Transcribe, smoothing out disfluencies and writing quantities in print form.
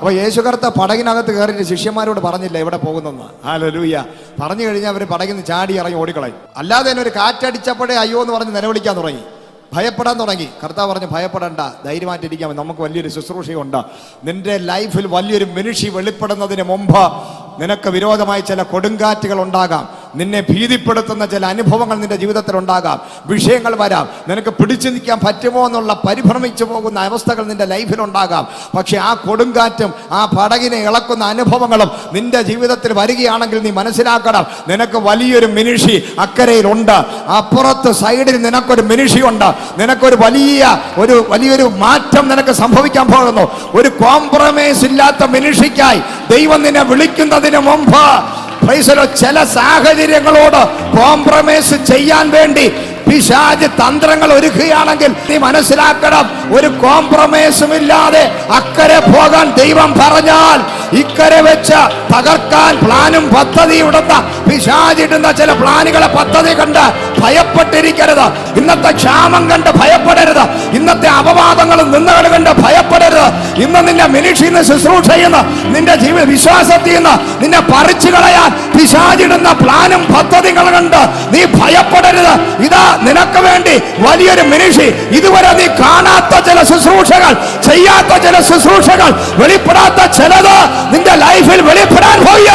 അപ്പോൾ യേശു കർത്ത പടകിനകത്ത് കയറിയിട്ട് ശിഷ്യന്മാരോട് പറഞ്ഞില്ല എവിടെ പോകുന്നെന്ന്. ഹല്ലേലൂയ. പറഞ്ഞു കഴിഞ്ഞാൽ അവർ പടകിന്ന് ചാടി ഇറങ്ങി ഓടിക്കളയും. അല്ലാതെ തന്നെ ഒരു കാറ്റടിച്ചപ്പോഴേ അയ്യോ എന്ന് പറഞ്ഞ് നിലവിളിക്കാൻ തുടങ്ങി, ഭയപ്പെടാൻ തുടങ്ങി. കർത്താവ് പറഞ്ഞു, ഭയപ്പെടണ്ട, ധൈര്യമായിട്ടിരിക്കാം, നമുക്ക് വലിയൊരു ശുശ്രൂഷയുണ്ട്. നിന്റെ ലൈഫിൽ വലിയൊരു മിനിഷി വെളിപ്പെടുന്നതിന് മുമ്പ് നിനക്ക് വിരോധമായി ചില കൊടുങ്കാറ്റുകൾ ഉണ്ടാകാം, നിന്നെ ഭീതിപ്പെടുത്തുന്ന ചില അനുഭവങ്ങൾ നിന്റെ ജീവിതത്തിൽ ഉണ്ടാകാം, വിഷയങ്ങൾ വരാം, നിനക്ക് പിടിച്ചു നിൽക്കാൻ പറ്റുമോ എന്നുള്ള പരിഭ്രമിച്ചു പോകുന്ന അവസ്ഥകൾ നിന്റെ ലൈഫിൽ ഉണ്ടാകാം. പക്ഷെ ആ കൊടുങ്കാറ്റും ആ പടകിനെ ഇളക്കുന്ന അനുഭവങ്ങളും നിന്റെ ജീവിതത്തിൽ വരികയാണെങ്കിൽ നീ മനസ്സിലാക്കണം, നിനക്ക് വലിയൊരു മിനിഷി അക്കരയിലുണ്ട്, അപ്പുറത്ത് സൈഡിൽ നിനക്കൊരു മിനിഷിയുണ്ട്, നിനക്കൊരു വലിയൊരു മാറ്റം നിനക്ക് സംഭവിക്കാൻ പോകുന്നു. ഒരു കോംപ്രമൈസ് ഇല്ലാത്ത മിനിഷിക്കായി ദൈവം നിന്നെ വിളിക്കുന്നതിന് മുമ്പ് ചില സാഹചര്യങ്ങളോട് കോംപ്രമൈസ് ചെയ്യാൻ വേണ്ടി പിശാച് തന്ത്രങ്ങൾ ഒരുക്കുകയാണെങ്കിൽ നീ മനസ്സിലാക്കണം, ഒരു കോംപ്രമൈസും ഇല്ലാതെ അക്കരെ പോകാൻ ദൈവം പറഞ്ഞാൽ ഇക്കരെ വെച്ച് തകർക്കാൻ പ്ലാനും പദ്ധതിയുണ്ടെന്ന പിശാചിടുന്ന ചില പ്ലാനുകളെ പദ്ധതി കണ്ട് ഭയപ്പെട്ടിരിക്കരുത്. ഇന്നത്തെ ക്ഷാമം കണ്ട് ഭയപ്പെടരുത്, ഇന്നത്തെ അപവാദങ്ങളും നിന്ദകൾ കണ്ട് ഭയപ്പെടരുത്. ഇന്ന് നിന്നെ മിനിഷിന്ന് ശുശ്രൂഷ ചെയ്യുന്ന നിന്റെ ജീവിത വിശ്വാസത്തിൽ നിന്ന് നിന്നെ പറിച്ചു കളയാൻ പിശാചിടുന്ന പ്ലാനും പദ്ധതികൾ കണ്ട് നീ ഭയപ്പെടരുത്. ഇതാ നിനക്ക് വേണ്ടി വലിയൊരു മിനിഷി, ഇതുവരെ നീ കാണാത്ത ചില ശുശ്രൂഷകൾ, ചെയ്യാത്ത ചില ശുശ്രൂഷകൾ, വെളിപ്പെടാത്ത ചിലത് നിന്റെ ലൈഫിൽ വെളിപ്പെടാൻ പോയ